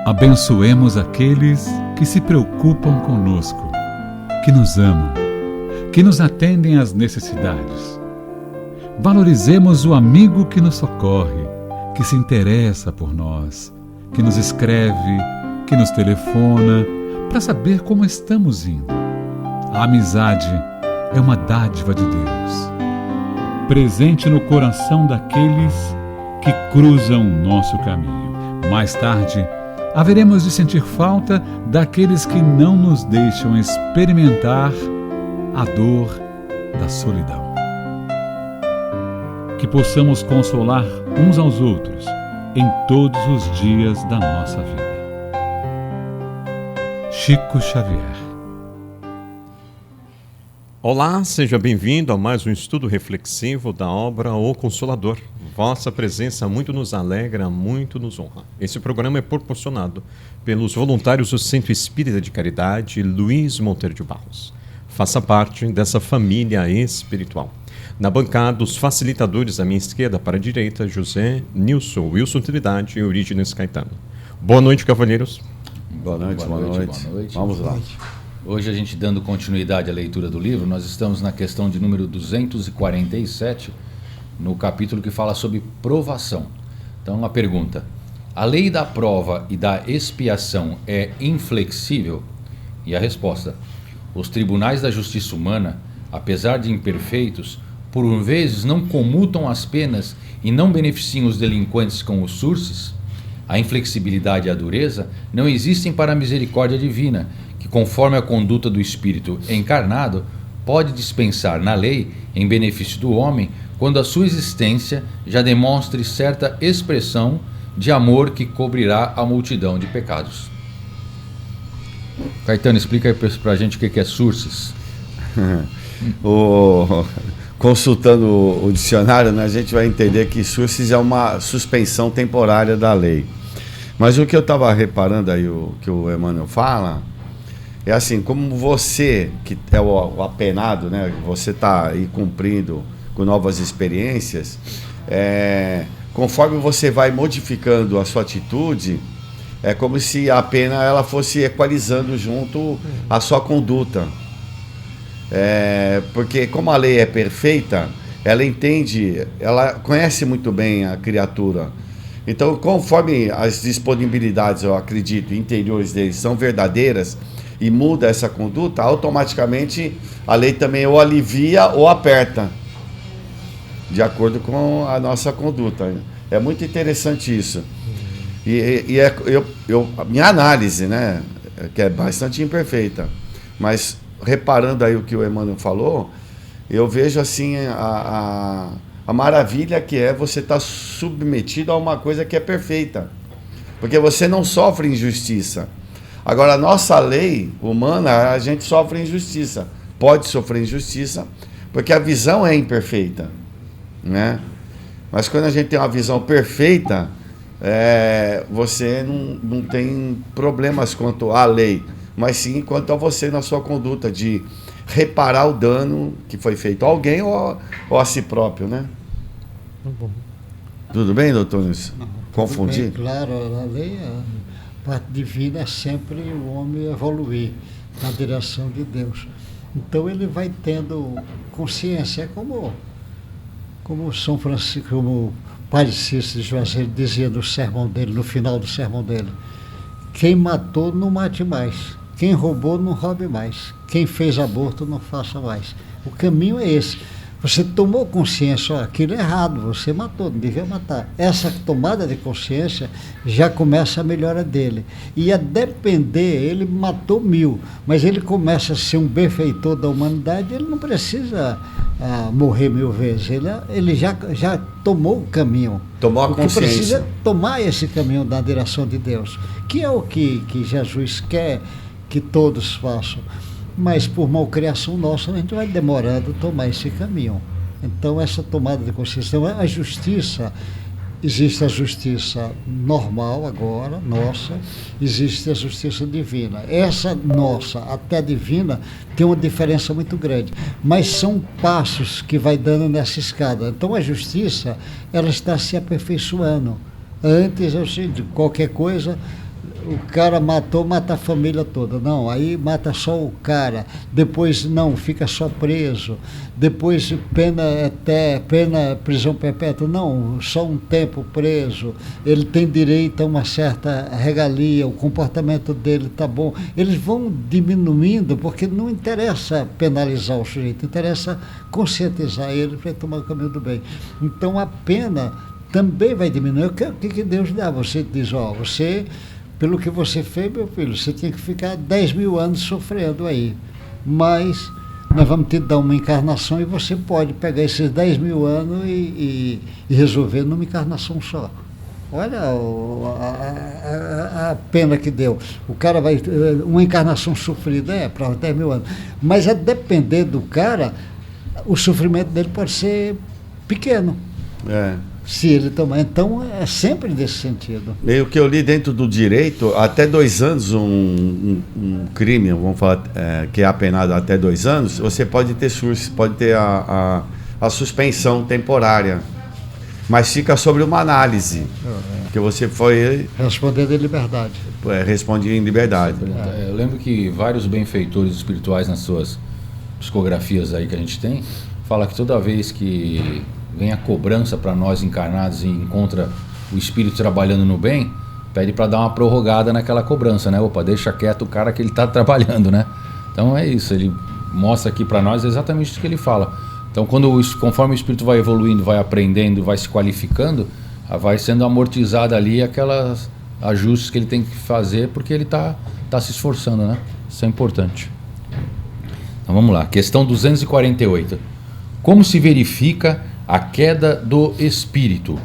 Abençoemos aqueles que se preocupam conosco, que nos amam, que nos atendem às necessidades. Valorizemos o amigo que nos socorre, que se interessa por nós, que nos escreve, que nos telefona, para saber como estamos indo. A amizade é uma dádiva de Deus, presente no coração daqueles que cruzam o nosso caminho. Mais tarde, haveremos de sentir falta daqueles que não nos deixam experimentar a dor da solidão. Que possamos consolar uns aos outros em todos os dias da nossa vida. Chico Xavier. Olá, seja bem-vindo a mais um estudo reflexivo da obra O Consolador. Vossa presença muito nos alegra, muito nos honra. Esse programa é proporcionado pelos voluntários do Centro Espírita de Caridade Luiz Monteiro de Barros. Faça parte dessa família espiritual. Na bancada, os facilitadores à minha esquerda para a direita, José, Nilson, Wilson Trindade e Eurígenes Caetano. Boa noite, cavalheiros. Boa noite. Vamos lá. Hoje, a gente dando continuidade à leitura do livro, nós estamos na questão de número 247, no capítulo que fala sobre provação. Então, a pergunta: a lei da prova e da expiação é inflexível? E a resposta: os tribunais da justiça humana, apesar de imperfeitos, por vezes não comutam as penas e não beneficiam os delinquentes com os surces. A inflexibilidade e a dureza não existem para a misericórdia divina, que, conforme a conduta do espírito encarnado, pode dispensar na lei em benefício do homem quando a sua existência já demonstre certa expressão de amor que cobrirá a multidão de pecados. Caetano, explica aí pra gente o que é surces. Consultando o dicionário, né, a gente vai entender que surces é uma suspensão temporária da lei. Mas o que eu estava reparando aí, o que o Emmanuel fala, é assim, como você, que é o apenado, né, você está aí cumprindo com novas experiências, conforme você vai modificando a sua atitude, é como se a pena ela fosse equalizando junto à sua conduta. Porque como a lei é perfeita, ela entende, ela conhece muito bem a criatura. Então, conforme as disponibilidades, eu acredito, interiores deles são verdadeiras e muda essa conduta, automaticamente a lei também ou alivia ou aperta, de acordo com a nossa conduta. É muito interessante isso. Minha análise, né, que é bastante imperfeita, mas reparando aí o que o Emmanuel falou, eu vejo assim a maravilha que é você estar submetido a uma coisa que é perfeita, porque você não sofre injustiça. Agora, a nossa lei humana, a gente sofre injustiça, pode sofrer injustiça, porque a visão é imperfeita, né? Mas quando a gente tem uma visão perfeita, você não tem problemas quanto à lei, mas sim quanto a você na sua conduta de reparar o dano que foi feito a alguém ou a si próprio, né? Tudo bem, doutor Nilson? Confundi? Bem, claro, a lei, a parte divina é sempre o homem evoluir na direção de Deus. Então ele vai tendo consciência, é como São Francisco, como o Padre Cícero de Juazeiro dizia no sermão dele, no final do sermão dele: quem matou, não mate mais. Quem roubou, não roube mais. Quem fez aborto, não faça mais. O caminho é esse. Você tomou consciência, aquilo é errado, você matou, não devia matar. Essa tomada de consciência já começa a melhora dele. E a depender, ele matou 1000, mas ele começa a ser um benfeitor da humanidade, ele não precisa morrer 1000 vezes. Ele já tomou o caminho. Tomou a consciência. Precisa tomar esse caminho da direção de Deus, que é o que Jesus quer que todos façam. Mas por malcriação nossa, a gente vai demorando a tomar esse caminho. Então, essa tomada de consciência, a justiça, existe a justiça normal agora, nossa, existe a justiça divina. Essa nossa, até divina, tem uma diferença muito grande, mas são passos que vai dando nessa escada. Então, a justiça, ela está se aperfeiçoando. Antes, de qualquer coisa, o cara mata a família toda. Não, aí mata só o cara. Depois não, fica só preso. Depois pena prisão perpétua. Não, só um tempo preso. Ele tem direito a uma certa regalia, o comportamento dele está bom. Eles vão diminuindo, porque não interessa penalizar o sujeito, interessa conscientizar ele para tomar o caminho do bem. Então a pena também vai diminuir. O que Deus dá? Você diz, você, pelo que você fez, meu filho, você tinha que ficar 10 mil anos sofrendo aí. Mas nós vamos te dar uma encarnação e você pode pegar esses 10 mil anos e resolver numa encarnação só. Olha a pena que deu. O cara vai... Uma encarnação sofrida para 10 mil anos. Mas a depender do cara, o sofrimento dele pode ser pequeno. Se ele tomar. Então, é sempre nesse sentido. E o que eu li dentro do direito, até 2 anos, um crime, vamos falar, que é apenado até 2 anos, você pode ter a suspensão temporária. Mas fica sobre uma análise. Que você foi... Respondendo em liberdade. Responde em liberdade. Eu lembro que vários benfeitores espirituais nas suas psicografias aí que a gente tem, fala que toda vez que vem a cobrança para nós encarnados e encontra o espírito trabalhando no bem, pede para dar uma prorrogada naquela cobrança, né? Opa, deixa quieto o cara que ele está trabalhando, né? Então é isso, ele mostra aqui para nós exatamente o que ele fala. Então conforme o espírito vai evoluindo, vai aprendendo, vai se qualificando, vai sendo amortizada ali aquelas ajustes que ele tem que fazer, porque ele está se esforçando, né? Isso é importante. Então vamos lá, questão 248. Como se verifica a queda do espírito?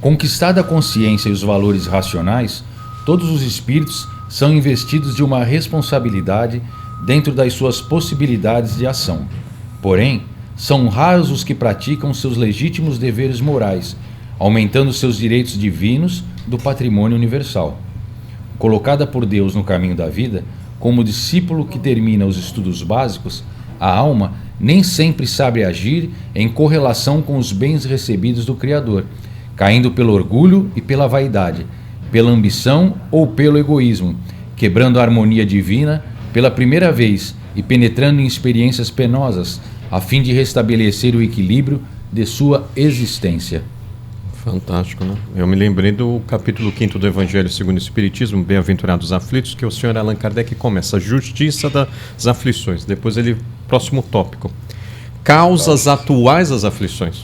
Conquistada a consciência e os valores racionais, todos os espíritos são investidos de uma responsabilidade dentro das suas possibilidades de ação. Porém, são raros os que praticam seus legítimos deveres morais, aumentando seus direitos divinos do patrimônio universal. Colocada por Deus no caminho da vida, como discípulo que termina os estudos básicos, a alma nem sempre sabe agir em correlação com os bens recebidos do Criador, caindo pelo orgulho e pela vaidade, pela ambição ou pelo egoísmo, quebrando a harmonia divina pela primeira vez e penetrando em experiências penosas, a fim de restabelecer o equilíbrio de sua existência. Fantástico, né? Eu me lembrei do capítulo 5 do Evangelho segundo o Espiritismo, Bem-aventurados aflitos, que o senhor Allan Kardec começa a justiça das aflições. Depois ele, próximo tópico, causas atuais das aflições.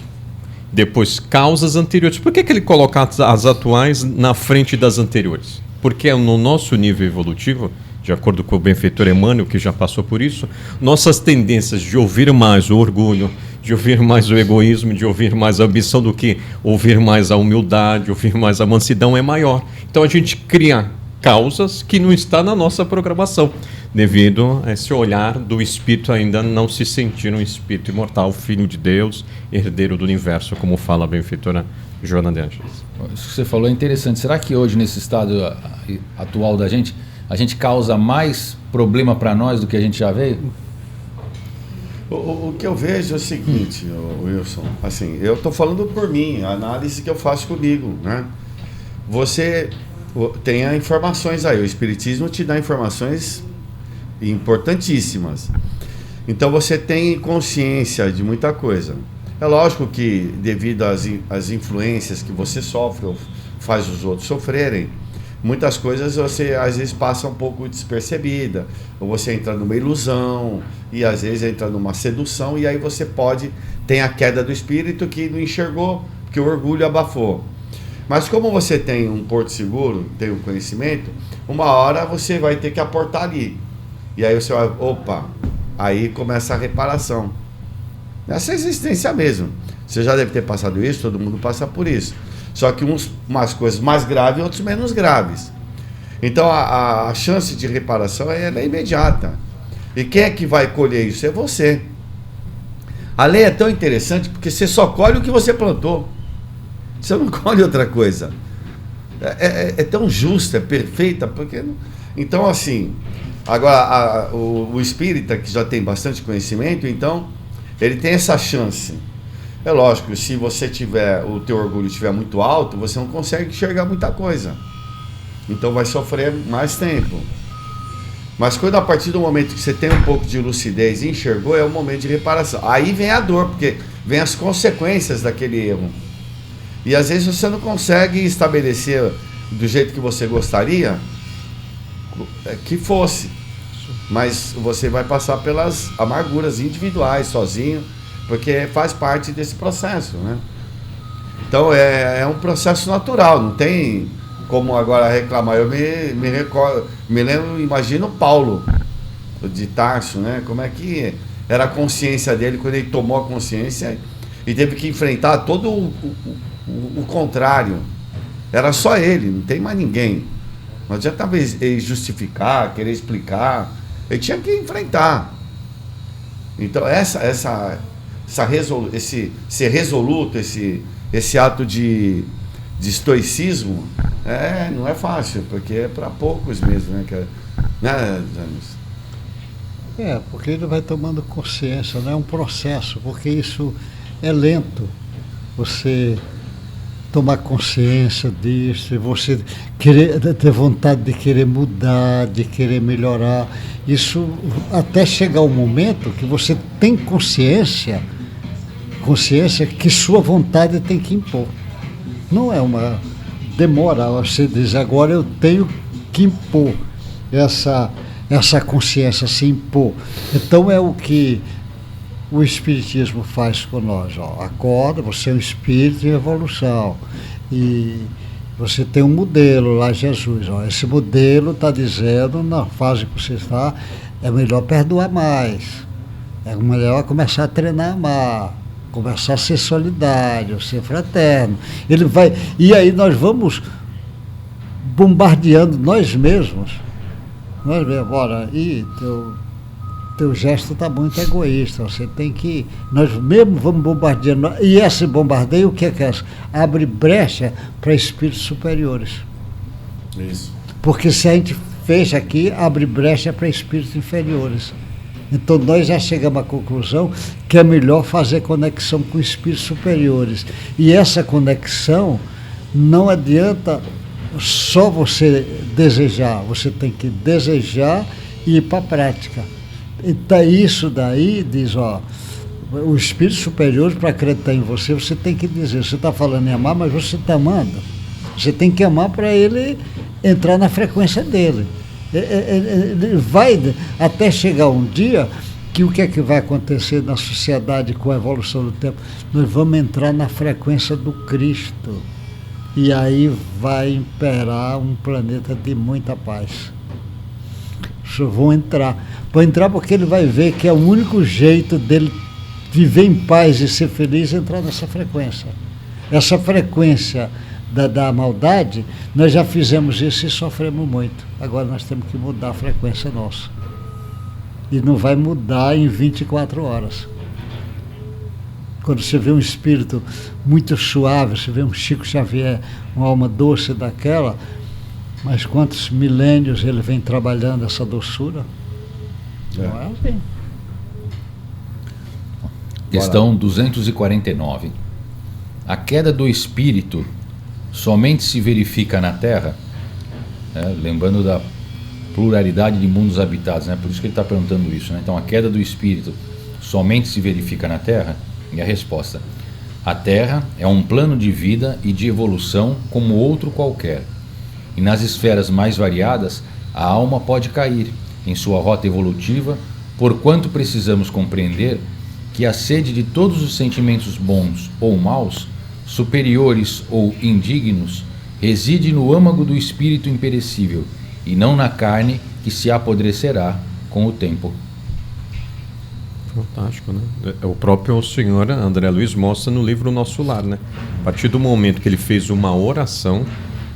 Depois, causas anteriores. Por que ele coloca as atuais na frente das anteriores? Porque no nosso nível evolutivo, de acordo com o benfeitor Emmanuel, que já passou por isso, nossas tendências de ouvir mais o orgulho, de ouvir mais o egoísmo, de ouvir mais a ambição do que ouvir mais a humildade, ouvir mais a mansidão é maior. Então a gente cria causas que não está na nossa programação, devido a esse olhar do espírito ainda não se sentir um espírito imortal, filho de Deus, herdeiro do universo, como fala a benfeitora Joana de Ângeles. Isso que você falou é interessante. Será que hoje, nesse estado atual da gente, a gente causa mais problema para nós do que a gente já veio? O que eu vejo é o seguinte, Wilson, assim, eu estou falando por mim, a análise que eu faço comigo, né? Você tem informações aí, o Espiritismo te dá informações importantíssimas. Então você tem consciência de muita coisa. É lógico que devido às influências que você sofre ou faz os outros sofrerem, muitas coisas você às vezes passa um pouco despercebida, ou você entra numa ilusão, e às vezes entra numa sedução, e aí você tem a queda do espírito que não enxergou, que o orgulho abafou. Mas como você tem um porto seguro, tem um conhecimento, uma hora você vai ter que aportar ali. E aí você vai, aí começa a reparação. Essa existência mesmo. Você já deve ter passado isso, todo mundo passa por isso. Só que umas coisas mais graves e outros menos graves. Então a chance de reparação é imediata. E quem é que vai colher isso? É você. A lei é tão interessante porque você só colhe o que você plantou. Você não colhe outra coisa. É tão justa, é perfeita, porque... Então, assim, agora o espírita, que já tem bastante conhecimento, então, ele tem essa chance. É lógico, se você o teu orgulho estiver muito alto, você não consegue enxergar muita coisa. Então vai sofrer mais tempo. Mas quando a partir do momento que você tem um pouco de lucidez e enxergou, é o momento de reparação. Aí vem a dor, porque vem as consequências daquele erro. E às vezes você não consegue estabelecer do jeito que você gostaria que fosse. Mas você vai passar pelas amarguras individuais, sozinho, porque faz parte desse processo, né? Então é um processo natural, não tem como agora reclamar. Eu me recordo, me lembro, imagino Paulo de Tarso, né? Como é que era a consciência dele quando ele tomou a consciência e teve que enfrentar todo o contrário. Era só ele, não tem mais ninguém. Não adianta ele justificar, querer explicar. Ele tinha que enfrentar. Então ser resoluto, esse ato de estoicismo, não é fácil, porque é para poucos mesmo, né, James? Porque ele vai tomando consciência, não é um processo, porque isso é lento. Você tomar consciência disso, você ter vontade de querer mudar, de querer melhorar, isso até chegar o momento que você tem consciência que sua vontade tem que impor. Não é uma demora, você diz, agora eu tenho que impor essa consciência, se impor. Então é o que o Espiritismo faz com nós. Acorda, você é um espírito em evolução e você tem um modelo lá, Jesus. Esse modelo está dizendo, na fase que você está, é melhor perdoar mais, é melhor começar a treinar a amar, começar a ser solidário, ser fraterno. Ele vai, e aí nós vamos bombardeando nós mesmos. Olha, teu gesto está muito egoísta, você tem que... Nós mesmo vamos bombardeando. E esse bombardeio, o que é? Abre brecha para espíritos superiores. Isso. Porque se a gente fecha aqui, abre brecha para espíritos inferiores. Então nós já chegamos à conclusão que é melhor fazer conexão com espíritos superiores. E essa conexão não adianta só você desejar, você tem que desejar e ir para a prática. Então isso daí diz, o espírito superior, para acreditar em você, você tem que dizer, você está falando em amar, mas você está amando. Você tem que amar para ele entrar na frequência dele. Ele vai até chegar um dia que o que é que vai acontecer na sociedade com a evolução do tempo? Nós vamos entrar na frequência do Cristo. E aí vai imperar um planeta de muita paz. Vão entrar porque ele vai ver que é o único jeito dele viver em paz e ser feliz, entrar nessa frequência. Essa frequência da maldade, nós já fizemos isso e sofremos muito. Agora nós temos que mudar a frequência nossa. E não vai mudar em 24 horas. Quando você vê um espírito muito suave, você vê um Chico Xavier, uma alma doce daquela, mas quantos milênios ele vem trabalhando essa doçura? Não é assim. Questão 249. A queda do espírito somente se verifica na Terra? Lembrando da pluralidade de mundos habitados, por isso que ele está perguntando isso. Então, a queda do espírito somente se verifica na Terra? E a resposta: a Terra é um plano de vida e de evolução como outro qualquer. E nas esferas mais variadas, a alma pode cair em sua rota evolutiva, porquanto precisamos compreender que a sede de todos os sentimentos bons ou maus, superiores ou indignos, reside no âmago do espírito imperecível, e não na carne que se apodrecerá com o tempo. Fantástico, né? O próprio senhor André Luiz mostra no livro Nosso Lar, né? A partir do momento que ele fez uma oração,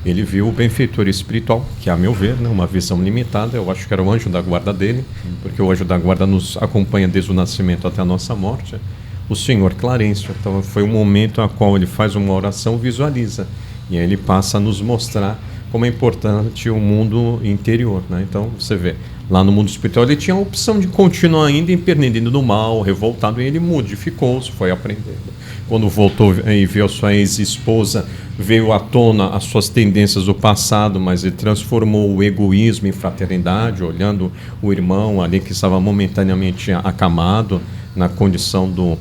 ele viu o benfeitor espiritual, que a meu ver, uma visão limitada, eu acho que era o anjo da guarda dele, porque o anjo da guarda nos acompanha desde o nascimento até a nossa morte, o senhor Clarencio. Então foi um momento a qual ele faz uma oração, visualiza, e aí ele passa a nos mostrar como é importante o mundo interior, né? Então você vê, lá no mundo espiritual, ele tinha a opção de continuar ainda empreendendo no mal, revoltado, e ele modificou-se, foi aprendendo. Quando voltou e viu a sua ex-esposa, veio à tona as suas tendências do passado, mas ele transformou o egoísmo em fraternidade, olhando o irmão ali que estava momentaneamente acamado na condição do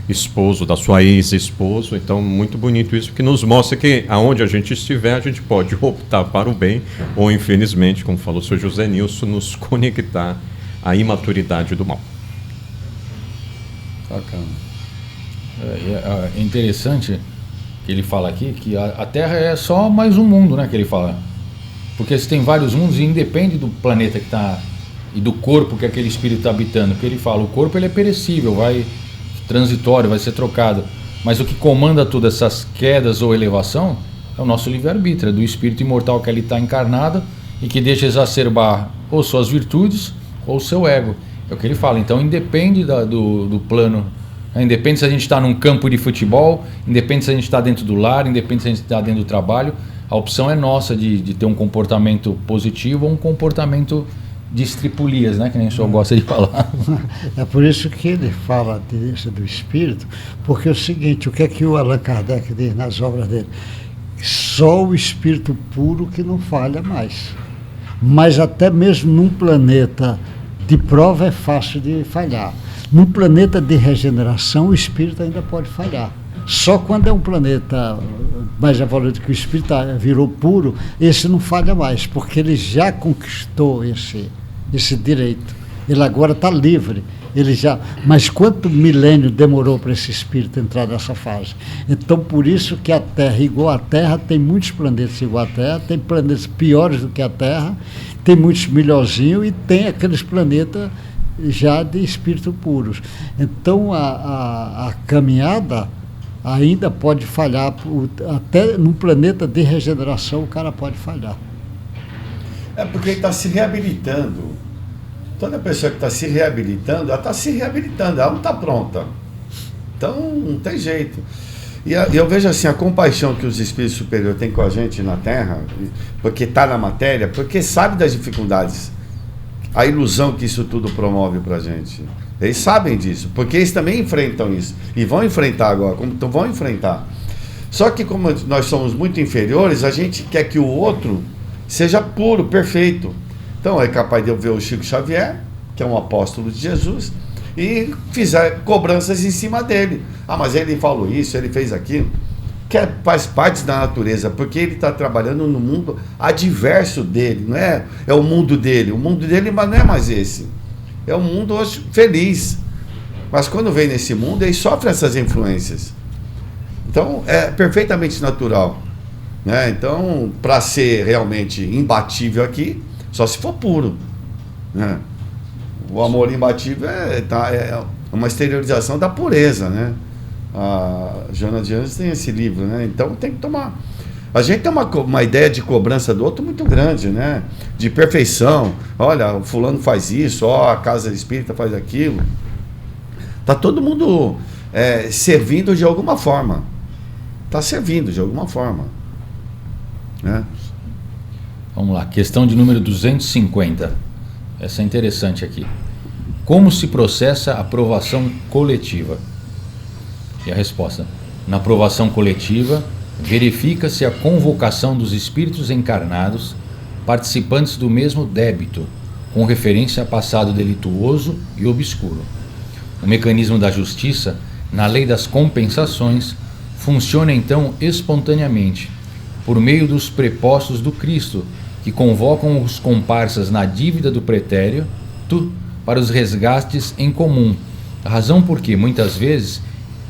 esposo, da sua ex-esposo. Então, muito bonito isso, que nos mostra que aonde a gente estiver, a gente pode optar para o bem ou, infelizmente, como falou o Sr. José Nilson, nos conectar à imaturidade do mal. Bacana. É interessante que ele fala aqui que a Terra é só mais um mundo, né, que ele fala. Porque se tem vários mundos e independe do planeta que está e do corpo que aquele espírito está habitando. Porque ele fala, o corpo ele é perecível, vai transitório, vai ser trocado. Mas o que comanda todas essas quedas ou elevação é o nosso livre-arbítrio, é do espírito imortal que ali está encarnado e que deixa exacerbar ou suas virtudes ou o seu ego. É o que ele fala. Então independe do plano. Independe se a gente está num campo de futebol, independe se a gente está dentro do lar, independe se a gente está dentro do trabalho, a opção é nossa de ter um comportamento positivo ou um comportamento de estripulias, né? Que nem o senhor gosta de falar. É por isso que ele fala disso do espírito, porque é o seguinte, o que é que o Allan Kardec diz nas obras dele? Só o espírito puro que não falha mais. Mas até mesmo num planeta de prova é fácil de falhar. Num planeta de regeneração, o espírito ainda pode falhar. Só quando é um planeta mais evoluído que o espírito virou puro, esse não falha mais, porque ele já conquistou esse direito. Ele agora está livre. Mas quanto milênio demorou para esse espírito entrar nessa fase? Então, por isso que a Terra, igual à Terra, tem muitos planetas igual à Terra, tem planetas piores do que a Terra, tem muitos melhorzinhos e tem aqueles planetas já de espírito puros. Então a caminhada ainda pode falhar, até num planeta de regeneração o cara pode falhar. É porque ele está se reabilitando. Toda pessoa que está se reabilitando, ela está se reabilitando, ela não está pronta. Então não tem jeito. E eu vejo assim, a compaixão que os espíritos superiores têm com a gente na Terra, porque está na matéria, porque sabe das dificuldades, a ilusão que isso tudo promove para a gente. Eles sabem disso, porque eles também enfrentam isso. E vão enfrentar agora, então vão enfrentar. Só que como nós somos muito inferiores, a gente quer que o outro seja puro, perfeito. Então é capaz de eu ver o Chico Xavier, que é um apóstolo de Jesus, e fizer cobranças em cima dele. Ah, mas ele falou isso, ele fez aquilo. Que faz parte da natureza, porque ele está trabalhando no mundo adverso dele, não é? É o mundo dele não é mais esse. É um mundo hoje feliz. Mas quando vem nesse mundo, ele sofre essas influências. Então, é perfeitamente natural. Né? Então, para ser realmente imbatível aqui, só se for puro. Né? O amor imbatível é uma exteriorização da pureza, né? A Joana de Anjos tem esse livro, né? Então tem que tomar. A gente tem uma ideia de cobrança do outro muito grande, né? De perfeição. Olha, o fulano faz isso, ó, a casa espírita faz aquilo. Tá todo mundo servindo de alguma forma. Tá servindo de alguma forma. Né? Vamos lá, questão de número 250. Essa é interessante aqui. Como se processa a aprovação coletiva? E a resposta: na aprovação coletiva, verifica-se a convocação dos espíritos encarnados, participantes do mesmo débito, com referência a passado delituoso e obscuro. O mecanismo da justiça, na lei das compensações, funciona então espontaneamente, por meio dos prepostos do Cristo, que convocam os comparsas na dívida do pretérito para os resgates em comum, razão porque, muitas vezes,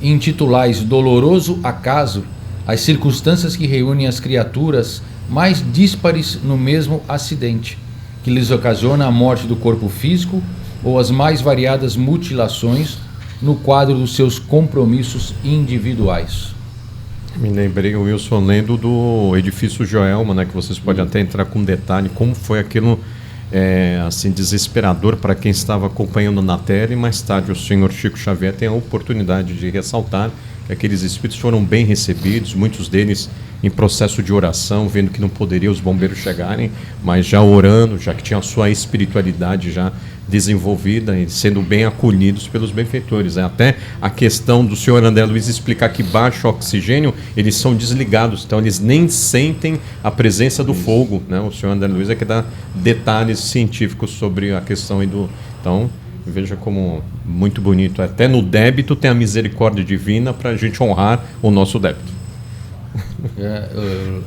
intitulais doloroso acaso as circunstâncias que reúnem as criaturas mais díspares no mesmo acidente, que lhes ocasiona a morte do corpo físico ou as mais variadas mutilações no quadro dos seus compromissos individuais. Me lembrei, Wilson, lendo do edifício Joelma, né, que vocês podem até entrar com detalhe, como foi aquilo assim, desesperador para quem estava acompanhando na tela, e mais tarde o senhor Chico Xavier tem a oportunidade de ressaltar aqueles espíritos foram bem recebidos, muitos deles em processo de oração, vendo que não poderia os bombeiros chegarem, mas já orando, já que tinha a sua espiritualidade já desenvolvida e sendo bem acolhidos pelos benfeitores. Até a questão do senhor André Luiz explicar que baixo oxigênio, eles são desligados, então eles nem sentem a presença do fogo, né? O senhor André Luiz é que dá detalhes científicos sobre a questão aí do... Então, veja como muito bonito. Até no débito tem a misericórdia divina para a gente honrar o nosso débito.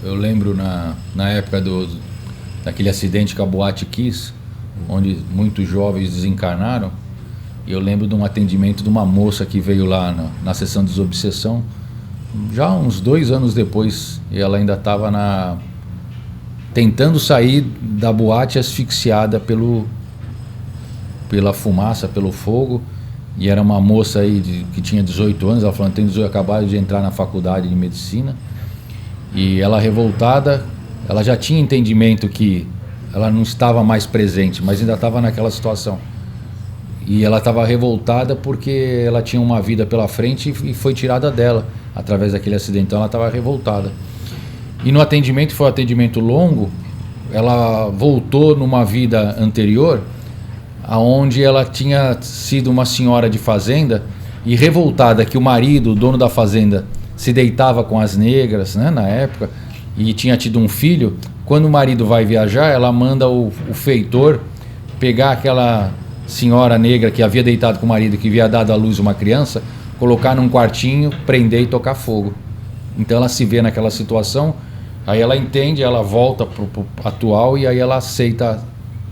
Eu lembro na época daquele acidente com a Boate Kiss, onde muitos jovens desencarnaram, e eu lembro de um atendimento de uma moça que veio lá na sessão de desobsessão, já uns 2 anos depois, e ela ainda estava tentando sair da boate asfixiada pela fumaça, pelo fogo, e era uma moça aí que tinha 18 anos, ela falando, tem 18, acabado de entrar na faculdade de medicina, e ela revoltada, ela já tinha entendimento que ela não estava mais presente, mas ainda estava naquela situação. E ela estava revoltada porque ela tinha uma vida pela frente e foi tirada dela através daquele acidente. Então ela estava revoltada. E no atendimento, foi um atendimento longo, ela voltou numa vida anterior, aonde ela tinha sido uma senhora de fazenda e revoltada que o marido, o dono da fazenda, se deitava com as negras, né, na época, e tinha tido um filho. Quando o marido vai viajar, ela manda o feitor pegar aquela senhora negra que havia deitado com o marido, que havia dado à luz uma criança, colocar num quartinho, prender e tocar fogo. Então ela se vê naquela situação, aí ela entende, ela volta pro atual e aí ela aceita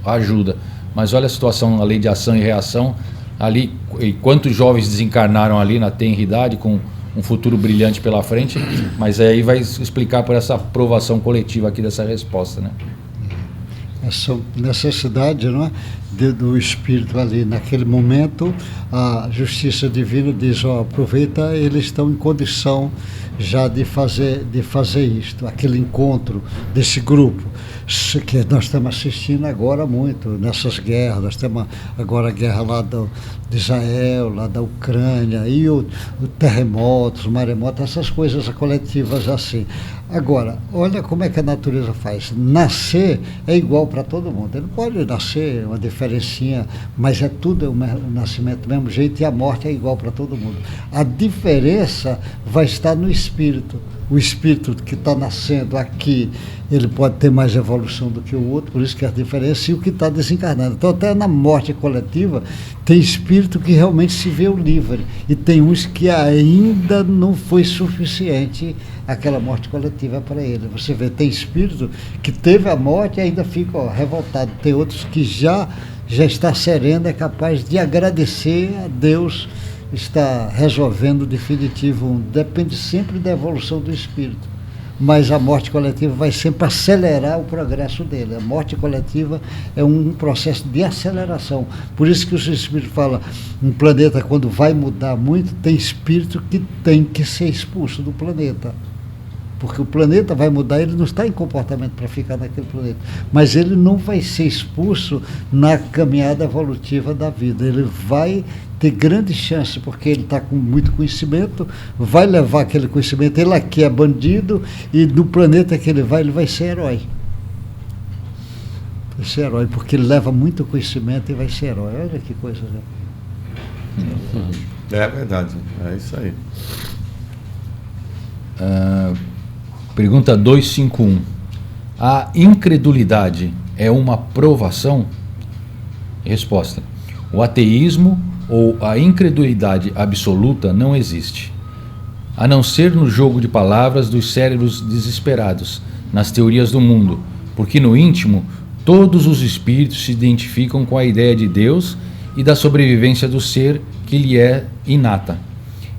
a ajuda. Mas olha a situação, a lei de ação e reação, ali, e quantos jovens desencarnaram ali na tenra idade, com um futuro brilhante pela frente, mas aí vai explicar por essa aprovação coletiva aqui dessa resposta, né? Essa necessidade, não é, do espírito ali. Naquele momento, a justiça divina diz, ó, aproveita, eles estão em condição já de fazer isto, aquele encontro desse grupo, que nós estamos assistindo agora muito, nessas guerras. Nós temos agora a guerra lá de Israel, lá da Ucrânia, e o terremotos, o maremoto, essas coisas coletivas assim. Agora, olha como é que a natureza faz. Nascer é igual para todo mundo. Ele pode nascer uma diferencinha, mas tudo é o nascimento do mesmo jeito, e a morte é igual para todo mundo. A diferença vai estar no espírito. O espírito que está nascendo aqui, ele pode ter mais evolução do que o outro, por isso que a diferença, e o que está desencarnando. Então, até na morte coletiva, tem espírito que realmente se vê livre, e tem uns que ainda não foi suficiente aquela morte coletiva para ele. Você vê, tem espírito que teve a morte e ainda fica revoltado. Tem outros que já está sereno, é capaz de agradecer a Deus, está resolvendo o definitivo. Depende sempre da evolução do espírito. Mas a morte coletiva vai sempre acelerar o progresso dele. A morte coletiva é um processo de aceleração. Por isso que os espíritos falam, um planeta quando vai mudar muito, tem espírito que tem que ser expulso do planeta. Porque o planeta vai mudar, ele não está em comportamento para ficar naquele planeta. Mas ele não vai ser expulso na caminhada evolutiva da vida. Ele vai ter grande chance, porque ele está com muito conhecimento, vai levar aquele conhecimento, ele aqui é bandido, e no planeta que ele vai ser herói. Vai ser herói, porque ele leva muito conhecimento e vai ser herói. Olha que coisa, né? É verdade, é isso aí. Pergunta 251. A incredulidade é uma provação? Resposta. O ateísmo ou a incredulidade absoluta não existe, a não ser no jogo de palavras dos cérebros desesperados, nas teorias do mundo, porque no íntimo todos os espíritos se identificam com a ideia de Deus e da sobrevivência do ser que lhe é inata.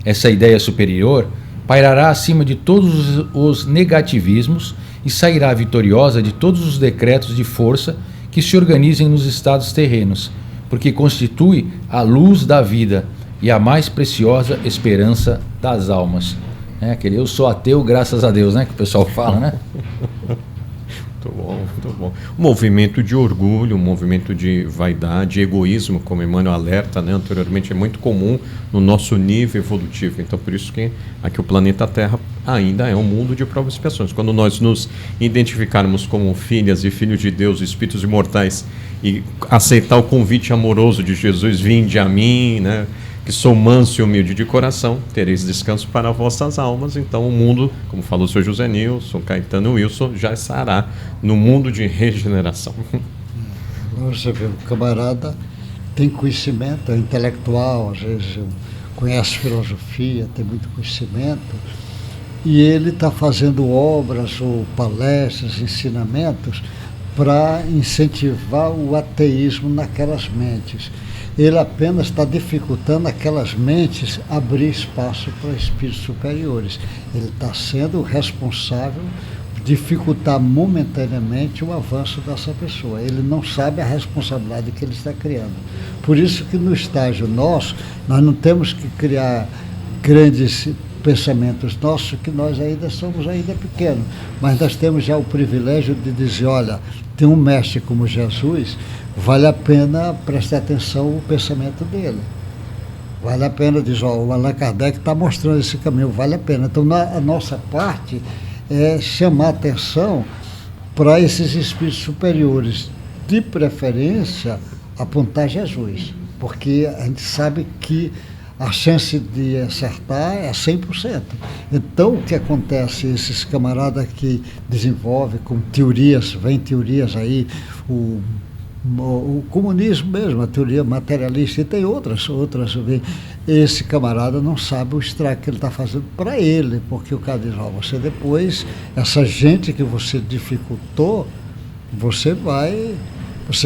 Essa ideia superior pairará acima de todos os negativismos e sairá vitoriosa de todos os decretos de força que se organizem nos estados terrenos, porque constitui a luz da vida e a mais preciosa esperança das almas. Aquele eu sou ateu graças a Deus, né, que o pessoal fala, né? Muito bom, muito bom. Um movimento de orgulho, um movimento de vaidade, egoísmo, como Emmanuel alerta, né, anteriormente, é muito comum no nosso nível evolutivo. Então, por isso que aqui o planeta Terra ainda é um mundo de provas e expiações. Quando nós nos identificarmos como filhas e filhos de Deus, espíritos imortais, e aceitar o convite amoroso de Jesus, vinde a mim, né, que sou manso e humilde de coração, tereis descanso para vossas almas. Então o mundo, como falou o Sr. José Nilson, Caetano Wilson, já estará no mundo de regeneração. Você vê, o camarada tem conhecimento, é intelectual, às vezes conhece filosofia, tem muito conhecimento, e ele está fazendo obras ou palestras, ensinamentos para incentivar o ateísmo naquelas mentes. Ele apenas está dificultando aquelas mentes abrir espaço para espíritos superiores. Ele está sendo responsável por dificultar momentaneamente o avanço dessa pessoa. Ele não sabe a responsabilidade que ele está criando. Por isso que no estágio nosso, nós não temos que criar grandes pensamentos nossos, que nós ainda somos pequenos, mas nós temos já o privilégio de dizer, olha, tem um mestre como Jesus, vale a pena prestar atenção no pensamento dele. Vale a pena, diz, ó, o Allan Kardec está mostrando esse caminho, vale a pena. Então, a nossa parte é chamar atenção para esses espíritos superiores, de preferência, apontar Jesus, porque a gente sabe que a chance de acertar é 100%. Então, o que acontece, esses camaradas que desenvolvem com teorias, vem teorias aí, o comunismo mesmo, a teoria materialista, e tem outras, esse camarada não sabe o estrago que ele está fazendo para ele, porque o cara diz, ó, você depois, essa gente que você dificultou, você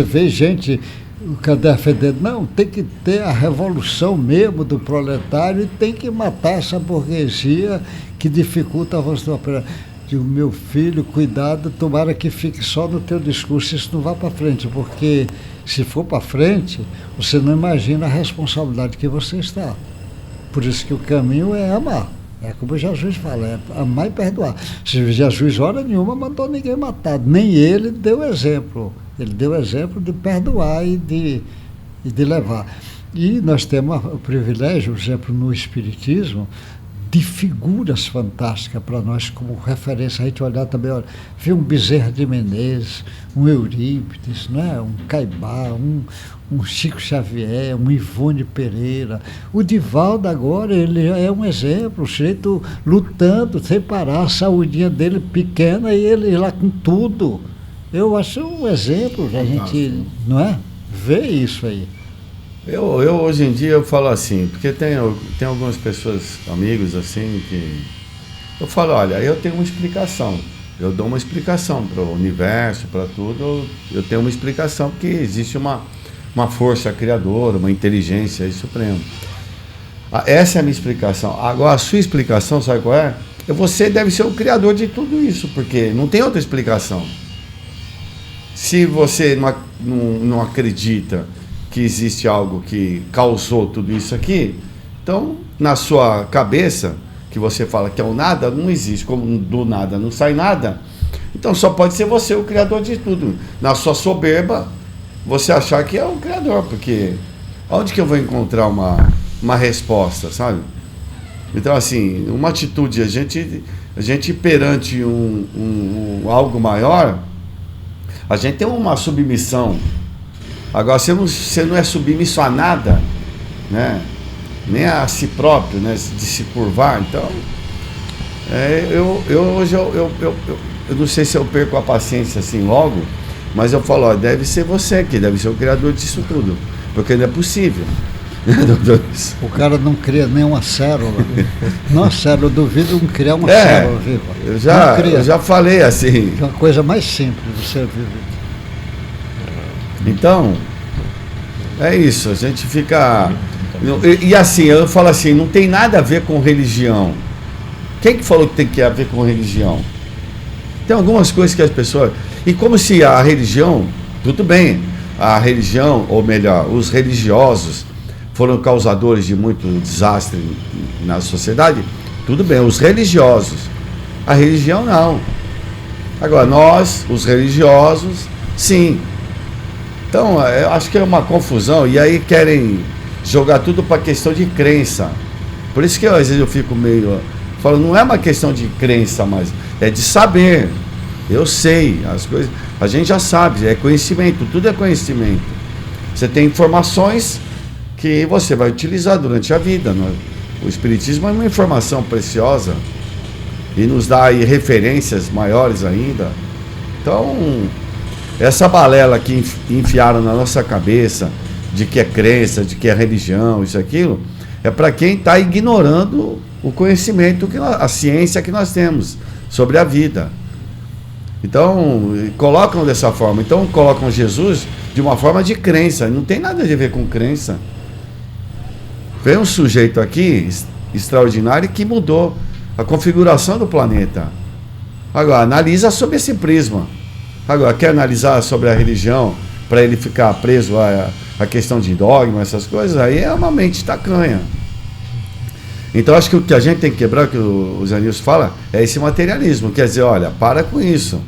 vê gente, o cara defendendo, não, tem que ter a revolução mesmo do proletário e tem que matar essa burguesia que dificulta a avanço do operário. Digo, meu filho, cuidado, tomara que fique só no teu discurso, isso não vá para frente, porque se for para frente, você não imagina a responsabilidade que você está. Por isso que o caminho é amar. É como Jesus fala, é amar e perdoar. Se Jesus, hora nenhuma, mandou ninguém matar, nem ele deu exemplo. Ele deu exemplo de perdoar e de levar. E nós temos o privilégio, por exemplo, no Espiritismo, de figuras fantásticas para nós como referência. A gente olhar também, olha, vê um Bezerra de Menezes, um Eurípides, né? Um Caibá, um Chico Xavier, um Ivone Pereira. O Divaldo agora, ele é um exemplo, o sujeito lutando sem parar, a saúdinha dele pequena e ele lá com tudo. Eu acho um exemplo da gente, não é? Ver isso aí. Eu hoje em dia eu falo assim, porque tem algumas pessoas, amigos assim, que eu falo, olha, eu tenho uma explicação, eu dou uma explicação para o universo, para tudo, eu tenho uma explicação, porque existe uma força criadora, uma inteligência suprema. Essa é a minha explicação. Agora, a sua explicação, sabe qual é? Você deve ser o criador de tudo isso, porque não tem outra explicação. Se você não acredita que existe algo que causou tudo isso aqui, então, na sua cabeça, que você fala que é o nada, não existe. Como do nada não sai nada, então só pode ser você o criador de tudo. Na sua soberba, você achar que é o criador, porque onde que eu vou encontrar uma resposta, sabe? Então, assim, uma atitude, a gente perante algo maior, a gente tem uma submissão. Agora, você não é submisso a nada, né? Nem a si próprio, né? De se curvar. Então, hoje eu não sei se eu perco a paciência assim logo, mas eu falo, ó, deve ser você que deve ser o criador disso tudo, porque não é possível. O cara não cria nem uma célula. Não, célula, eu duvido não criar uma célula viva. Eu já falei assim. É uma coisa mais simples você vive. Então, é isso, a gente fica... E assim, eu falo assim, não tem nada a ver com religião. Quem que falou que tem que ver com religião? Tem algumas coisas que as pessoas... E como se a religião, tudo bem, a religião, ou melhor, os religiosos foram causadores de muito desastre na sociedade, tudo bem, os religiosos. A religião não. Agora, nós, os religiosos, sim. Então, eu acho que é uma confusão, e aí querem jogar tudo para questão de crença. Por isso que às vezes eu fico meio... Falo, não é uma questão de crença, mas é de saber. Eu sei, as coisas... A gente já sabe, é conhecimento, tudo é conhecimento. Você tem informações que você vai utilizar durante a vida. O Espiritismo é uma informação preciosa e nos dá aí referências maiores ainda. Então, essa balela que enfiaram na nossa cabeça de que é crença, de que é religião, isso, aquilo, é para quem está ignorando o conhecimento, a ciência que nós temos sobre a vida. Então, colocam dessa forma. Então, colocam Jesus de uma forma de crença. Não tem nada a ver com crença. Veio um sujeito aqui, extraordinário, que mudou a configuração do planeta. Agora, analisa sob esse prisma. Agora, quer analisar sobre a religião para ele ficar preso a questão de dogma, essas coisas, aí é uma mente tacanha. Então, acho que o que a gente tem que quebrar, que o Zé Nilson fala, é esse materialismo. Quer dizer, olha, para com isso.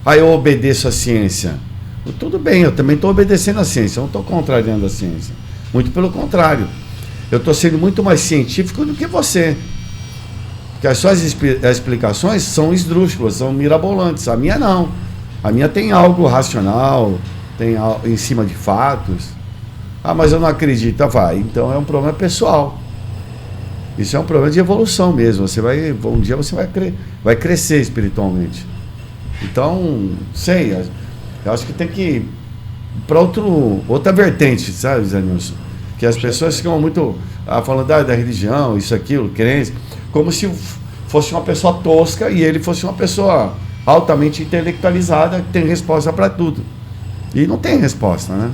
Aí eu obedeço a ciência. Tudo bem, eu também estou obedecendo a ciência, eu não estou contrariando a ciência. Muito pelo contrário. Eu estou sendo muito mais científico do que você. Porque as suas explicações são esdrúxulas, são mirabolantes. A minha não. A minha tem algo racional, tem algo em cima de fatos. Ah, mas eu não acredito. Vai. Então é um problema pessoal. Isso é um problema de evolução mesmo. Um dia você vai crescer espiritualmente. Então, sei, eu acho que tem que ir para outra vertente, sabe, Zé Nilson? Que as pessoas ficam muito falando da religião, isso, aquilo, crença, como se fosse uma pessoa tosca e ele fosse uma pessoa altamente intelectualizada que tem resposta para tudo. E não tem resposta, né?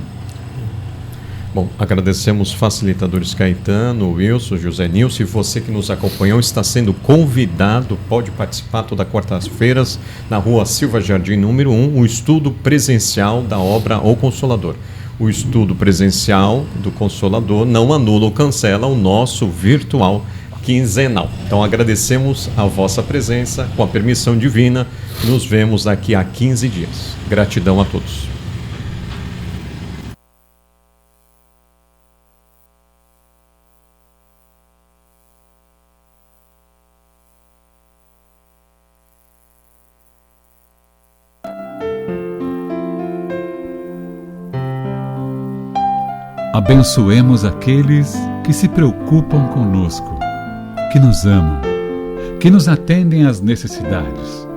Bom, agradecemos facilitadores Caetano, Wilson, José Nilson, e você que nos acompanhou está sendo convidado, pode participar toda quartas-feiras na rua Silva Jardim, número 1, o estudo presencial da obra O Consolador. O estudo presencial do Consolador não anula ou cancela o nosso virtual quinzenal. Então agradecemos a vossa presença, com a permissão divina, nos vemos daqui a 15 dias. Gratidão a todos. Abençoemos aqueles que se preocupam conosco, que nos amam, que nos atendem às necessidades.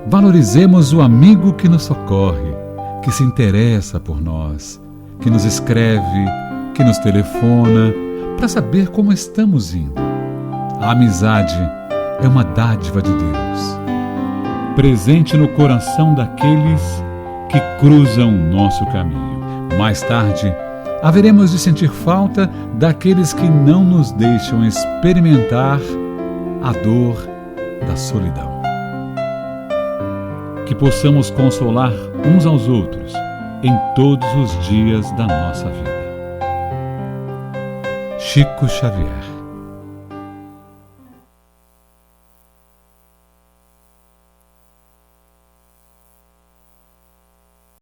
Valorizemos o amigo que nos socorre, que se interessa por nós, que nos escreve, que nos telefona, para saber como estamos indo. A amizade é uma dádiva de Deus, presente no coração daqueles que cruzam o nosso caminho. Mais tarde, haveremos de sentir falta daqueles que não nos deixam experimentar a dor da solidão. Que possamos consolar uns aos outros em todos os dias da nossa vida. Chico Xavier.